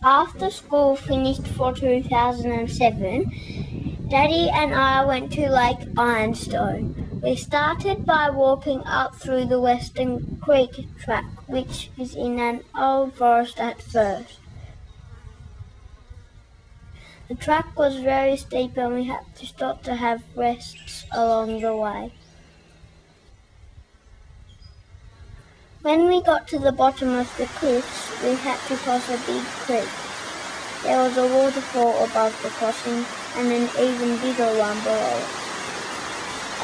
After school finished for 2007, Daddy and I went to Lake Ironstone. We started by walking up through the Western Creek track, which is in an old forest at first. The track was very steep and we had to stop to have rests along the way. When we got to the bottom of the cliffs, we had to cross a big creek. There was a waterfall above the crossing and an even bigger one below it.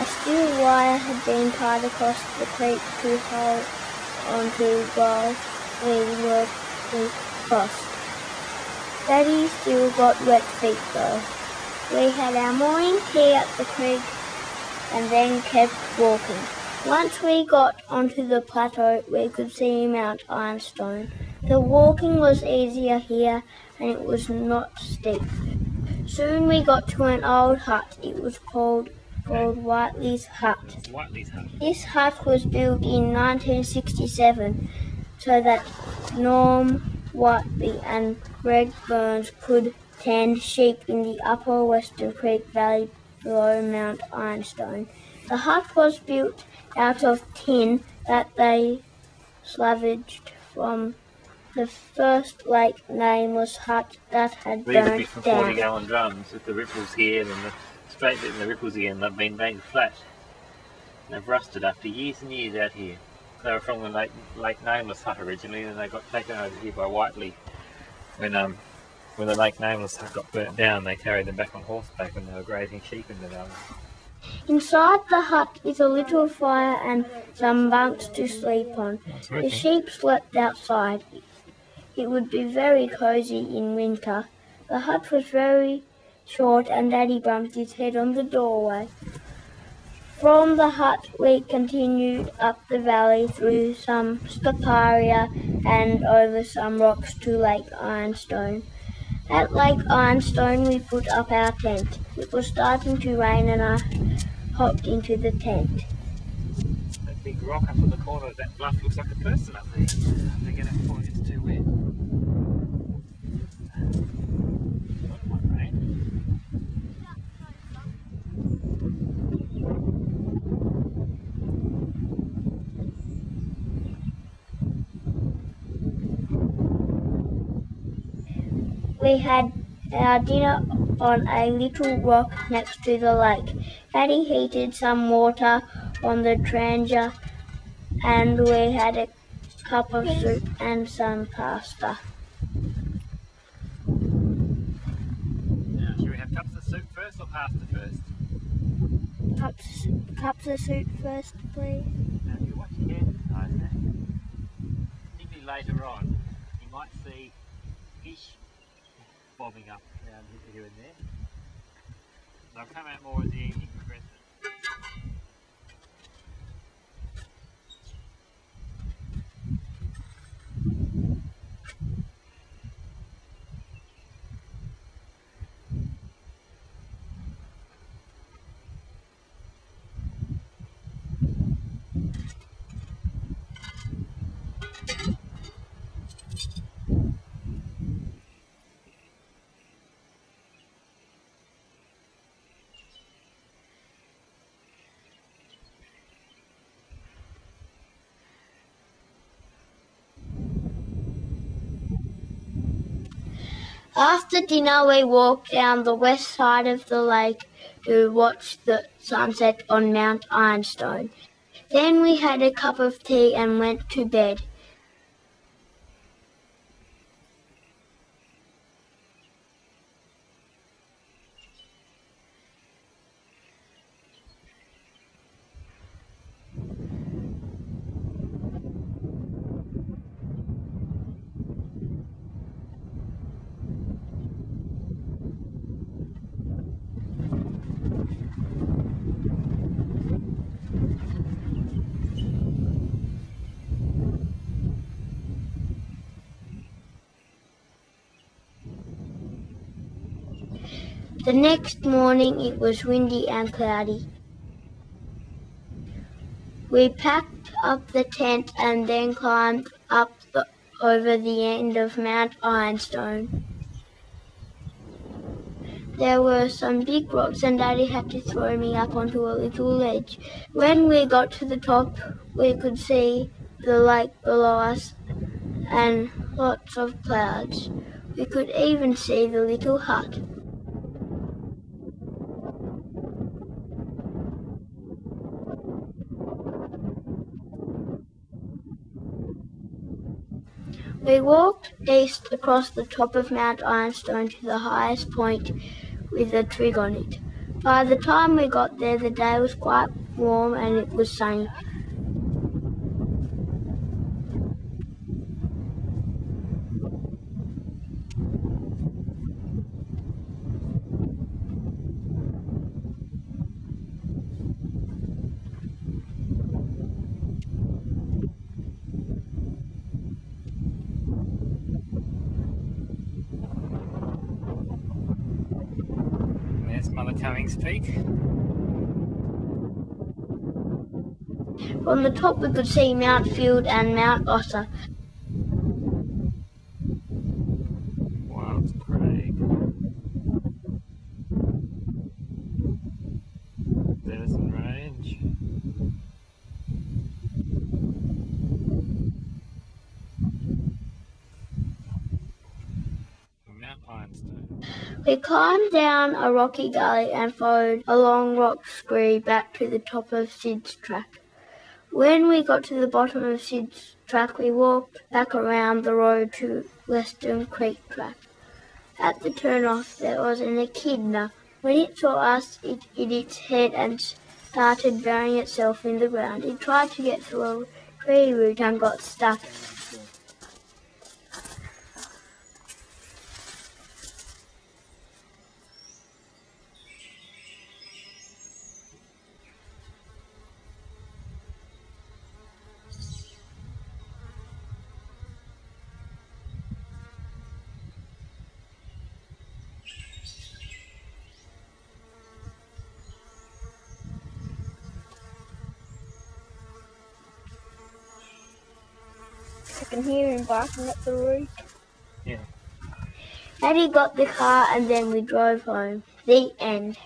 A steel wire had been tied across the creek to hold onto while we crossed. Daddy still got wet feet though. We had our morning tea at the creek and then kept walking. Once we got onto the plateau, we could see Mt Ironstone. The walking was easier here and it was not steep. Soon we got to an old hut. It was called Whiteleys hut. This hut was built in 1967 so that Norm Whiteley and Greg Burns could tend sheep in the upper Western Creek Valley below Mt Ironstone. The hut was built out of tin that they salvaged from the first Lake Nameless hut that had burnt down. 40-gallon drums with the ripples here and the straight bit and the ripples here, and they've been made flat. They've rusted after years and years out here. They were from the Lake Nameless hut originally, and they got taken over here by Whiteley. When the Lake Nameless hut got burnt down, they carried them back on horseback when they were grazing sheep in the valley. Inside the hut is a little fire and some bunks to sleep on. The sheep slept outside. It would be very cosy in winter. The hut was very short and Daddy bumped his head on the doorway. From the hut we continued up the valley through some scaparia and over some rocks to Lake Ironstone. At Lake Ironstone we put up our tent. It was starting to rain and I hopped into the tent. That big rock up on the corner of that bluff looks like a person up there. They get it before it gets too wet. We had our dinner on a little rock next to the lake. Daddy heated some water on the trangia and we had a cup of soup and some pasta. Now, should we have cups of soup first or pasta first? Cups of soup first, please. Now, if you watch again, particularly later on, you might see fish bobbing up around here and there. They'll come out more as the evening progresses. After dinner we walked down the west side of the lake to watch the sunset on Mt Ironstone. Then we had a cup of tea and went to bed. The next morning it was windy and cloudy. We packed up the tent and then climbed up over the end of Mt Ironstone. There were some big rocks and Daddy had to throw me up onto a little ledge. When we got to the top, we could see the lake below us and lots of clouds. We could even see the little hut. We walked east across the top of Mt Ironstone to the highest point with a twig on it. By the time we got there, the day was quite warm and it was sunny. There's Mother Cummings Peak. From the top we could see Mount Field and Mount Otter. Wild Craig. Denison Range. Mount Ironstone. We climbed down a rocky gully and followed a long rock scree back to the top of Sid's Track. When we got to the bottom of Sid's Track, we walked back around the road to Western Creek Track. At the turn-off, there was an echidna. When it saw us, it hid its head and started burying itself in the ground. It tried to get through a tree root and got stuck. I can hear him barking at the roof. Yeah. Daddy got the car and then we drove home. The end.